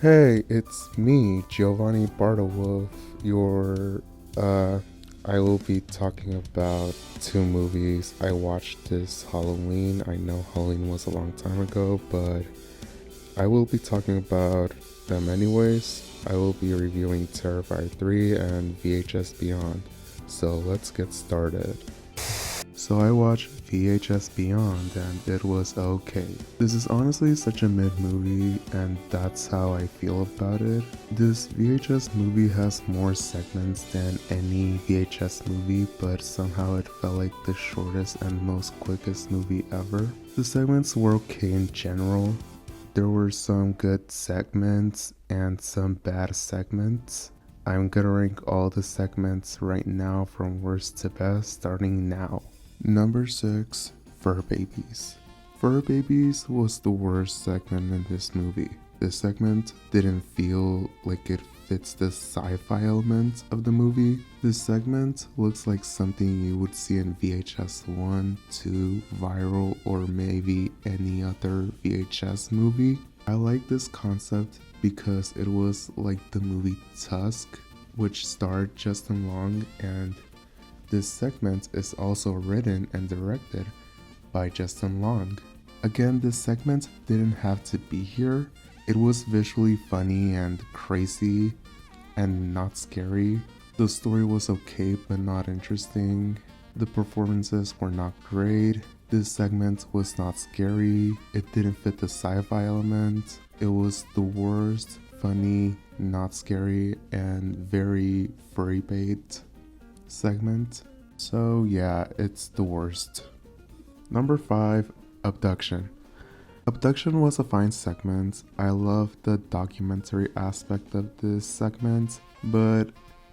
Hey, it's me, Giovanni Bardawulf. Your, uh, I will be talking about two movies I watched this Halloween. I know Halloween was a long time ago, but I will be talking about them anyways. I will be reviewing Terrifier 3 and VHS Beyond. So let's get started. So I watched VHS Beyond and it was okay. This is honestly such a mid movie and that's how I feel about it. This VHS movie has more segments than any VHS movie, but somehow it felt like the shortest and most quickest movie ever. The segments were okay in general. There were some good segments and some bad segments. I'm gonna rank all the segments right now from worst to best starting now. Number 6, Fur Babies. Fur Babies was the worst segment in this movie. This segment didn't feel like it fits the sci-fi element of the movie. This segment looks like something you would see in VHS 1, 2, Viral, or maybe any other VHS movie. I like this concept because it was like the movie Tusk, which starred Justin Long, and this segment is also written and directed by Justin Long. Again, this segment didn't have to be here. It was visually funny and crazy and not scary. The story was okay but not interesting. The performances were not great. This segment was not scary. It didn't fit the sci-fi element. It was the worst, funny, not scary, and very furry bait segment. So yeah, it's the worst. Number 5, Abduction. Abduction was a fine segment. I love the documentary aspect of this segment, but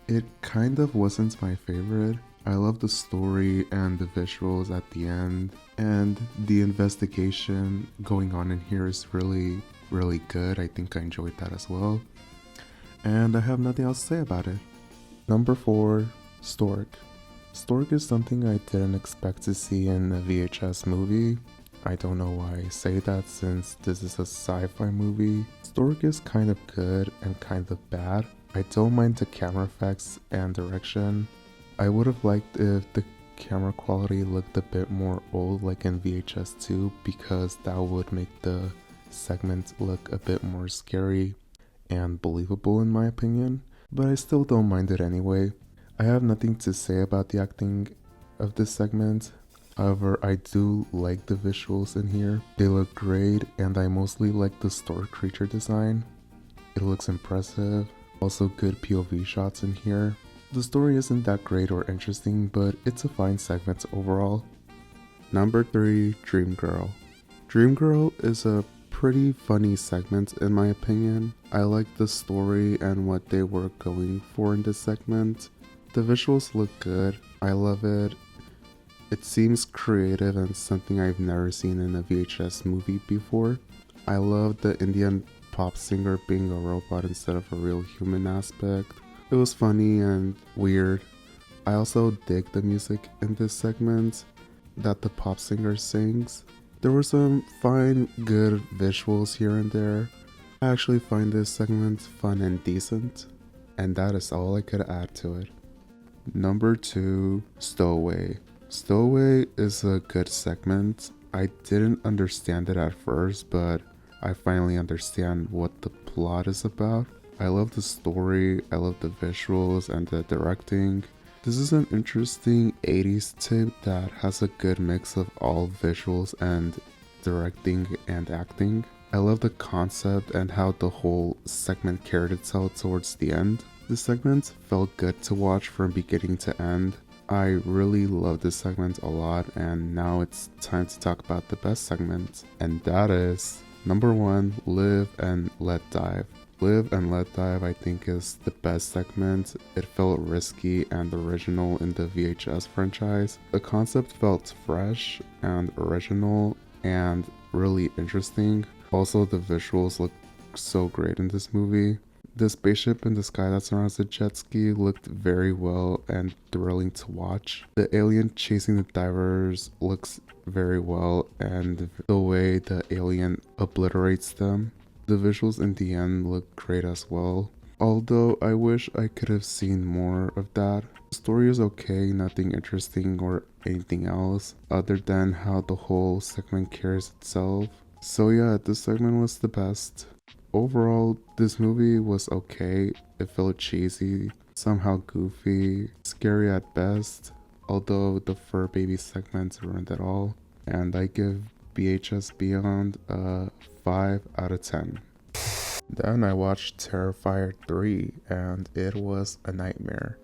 it kind of wasn't my favorite. I love the story and the visuals at the end, and the investigation going on in here is really good. I think I enjoyed that as well. And I have nothing else to say about it. Number 4, Stork. Stork is something I didn't expect to see in a VHS movie. I don't know why I say that since this is a sci-fi movie. Stork is kind of good and kind of bad. I don't mind the camera effects and direction. I would have liked if the camera quality looked a bit more old like in VHS 2 because that would make the segment look a bit more scary and believable in my opinion, but I still don't mind it anyway. I have nothing to say about the acting of this segment. However, I do like the visuals in here. They look great and I mostly like the stork creature design. It looks impressive. Also good POV shots in here. The story isn't that great or interesting, but it's a fine segment overall. Number 3, Dream Girl. Dream Girl is a pretty funny segment in my opinion. I like the story and what they were going for in this segment. The visuals look good. I love it. It seems creative and something I've never seen in a VHS movie before. I love the Indian pop singer being a robot instead of a real human aspect. It was funny and weird. I also dig the music in this segment that the pop singer sings. There were some fine, good visuals here and there. I actually find this segment fun and decent, and that is all I could add to it. Number 2, Stowaway. Stowaway is a good segment. I didn't understand it at first, but I finally understand what the plot is about. I love the story, I love the visuals and the directing. This is an interesting 80s tape that has a good mix of all visuals and directing and acting. I love the concept and how the whole segment carried itself towards the end. The segment felt good to watch from beginning to end. I really love this segment a lot, and now it's time to talk about the best segment, and that is number 1, Live and Let Dive. Live and Let Dive I think is the best segment. It felt risky and original in the VHS franchise. The concept felt fresh and original and really interesting. Also, the visuals look so great in this movie. The spaceship in the sky that surrounds the jet ski looked very well and thrilling to watch. The alien chasing the divers looks very well, and the way the alien obliterates them. The visuals in the end look great as well, although I wish I could have seen more of that. The story is okay, nothing interesting or anything else other than how the whole segment carries itself. So yeah, this segment was the best. Overall, this movie was okay. It felt cheesy, somehow goofy, scary at best, although the fur baby segments ruined it all. And I give BHS Beyond a 5 out of 10. Then I watched Terrifier 3 and it was a nightmare.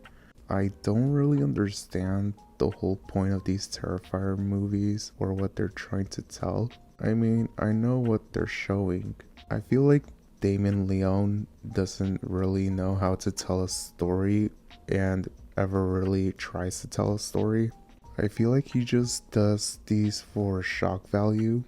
I don't really understand the whole point of these Terrifier movies or what they're trying to tell. I mean, I know what they're showing. I feel like Damon Leone doesn't really know how to tell a story and ever really tries to tell a story. I feel like he just does these for shock value.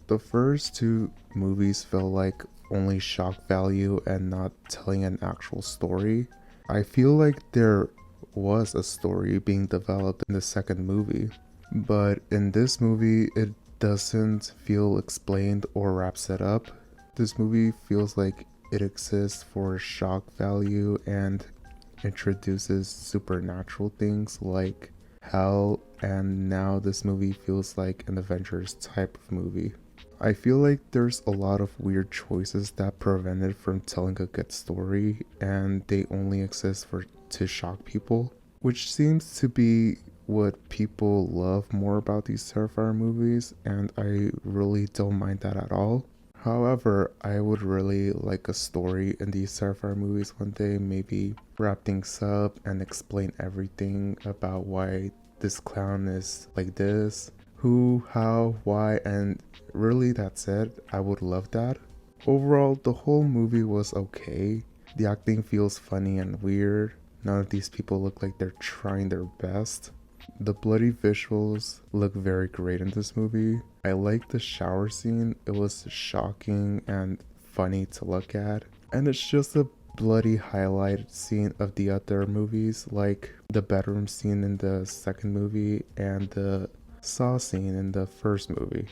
The first two movies felt like only shock value and not telling an actual story. I feel like there was a story being developed in the second movie, but in this movie it doesn't feel explained or wraps it up. This movie feels like it exists for shock value and introduces supernatural things like hell, and now this movie feels like an Avengers type of movie. I feel like there's a lot of weird choices that prevent it from telling a good story, and they only exist to shock people, which seems to be what people love more about these Terrifier movies, and I really don't mind that at all. However, I would really like a story in these Terrifier movies one day, maybe wrap things up and explain everything about why this clown is like this, who, how, why, and really that's it. I would love that. Overall, the whole movie was okay. The acting feels funny and weird. None of these people look like they're trying their best. The bloody visuals look very great in this movie. I like the shower scene. It was shocking and funny to look at. And it's just a bloody highlight scene of the other movies, like the bedroom scene in the second movie and the saw scene in the first movie.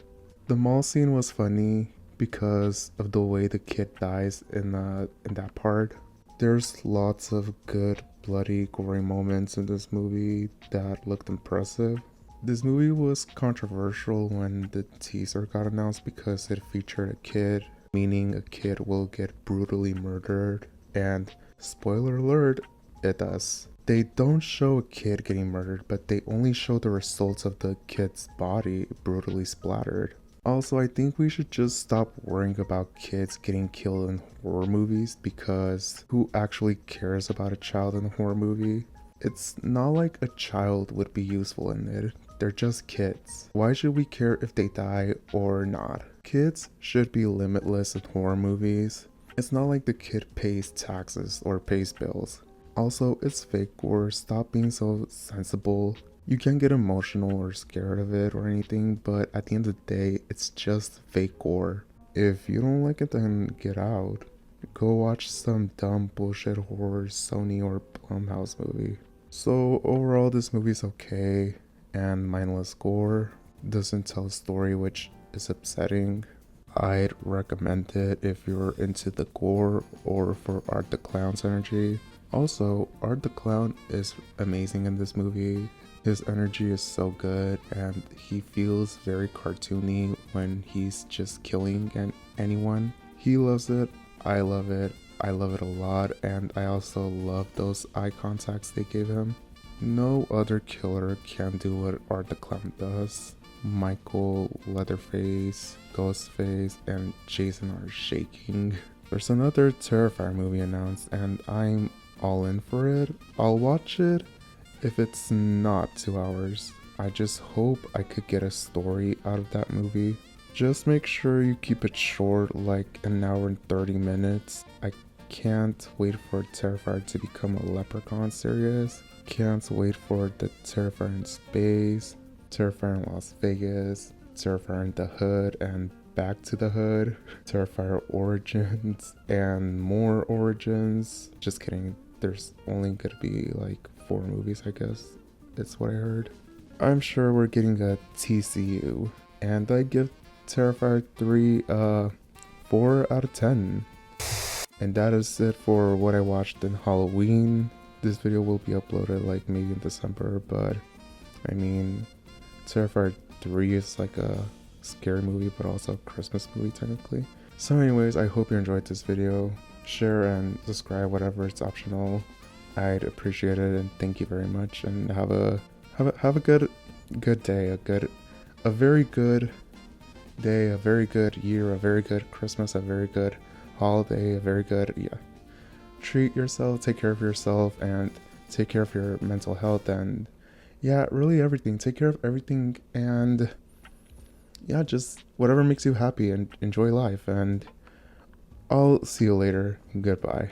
The mall scene was funny because of the way the kid dies in that part. There's lots of good bloody gory moments in this movie that looked impressive. This movie was controversial when the teaser got announced because it featured a kid, meaning a kid will get brutally murdered, and spoiler alert, it does. They don't show a kid getting murdered, but they only show the results of the kid's body brutally splattered. Also, I think we should just stop worrying about kids getting killed in horror movies, because who actually cares about a child in a horror movie? It's not like a child would be useful in it. They're just kids. Why should we care if they die or not? Kids should be limitless in horror movies. It's not like the kid pays taxes or pays bills. Also, it's fake gore. Stop being so sensible. You can get emotional or scared of it or anything, but at the end of the day, it's just fake gore. If you don't like it, then get out. Go watch some dumb bullshit horror Sony or Blumhouse movie. So overall, this movie's okay and mindless gore. Doesn't tell a story, which is upsetting. I'd recommend it if you're into the gore or for Art the Clown's energy. Also, Art the Clown is amazing in this movie. His energy is so good and he feels very cartoony when he's just killing anyone. He loves it. I love it. I love it a lot, and I also love those eye contacts they gave him. No other killer can do what Art the Clown does. Michael, Leatherface, Ghostface, and Jason are shaking. There's another Terrifier movie announced and I'm all in for it. I'll watch it if it's not 2 hours. I just hope I could get a story out of that movie. Just make sure you keep it short, like an hour and 30 minutes. I can't wait for Terrifier to become a Leprechaun series. Can't wait for the Terrifier in space, Terrifier in Las Vegas, Terrifier in the Hood and Back to the Hood, Terrifier Origins and more Origins. Just kidding, there's only gonna be like 4 movies, I guess. That's what I heard. I'm sure we're getting a TCU, and I give Terrifier 3 a 4 out of 10. And that is it for what I watched in Halloween. This video will be uploaded like maybe in December, but I mean, Terrifier 3 is like a scary movie, but also a Christmas movie technically. So anyways, I hope you enjoyed this video. Share and subscribe, whatever, it's optional. I'd appreciate it, and thank you very much, and have a good day, a very good day, a very good year, a very good Christmas, a very good holiday, a very good, yeah. Treat yourself, take care of yourself, and take care of your mental health, and yeah, really everything. Take care of everything, and yeah, just whatever makes you happy, and enjoy life, and I'll see you later. Goodbye.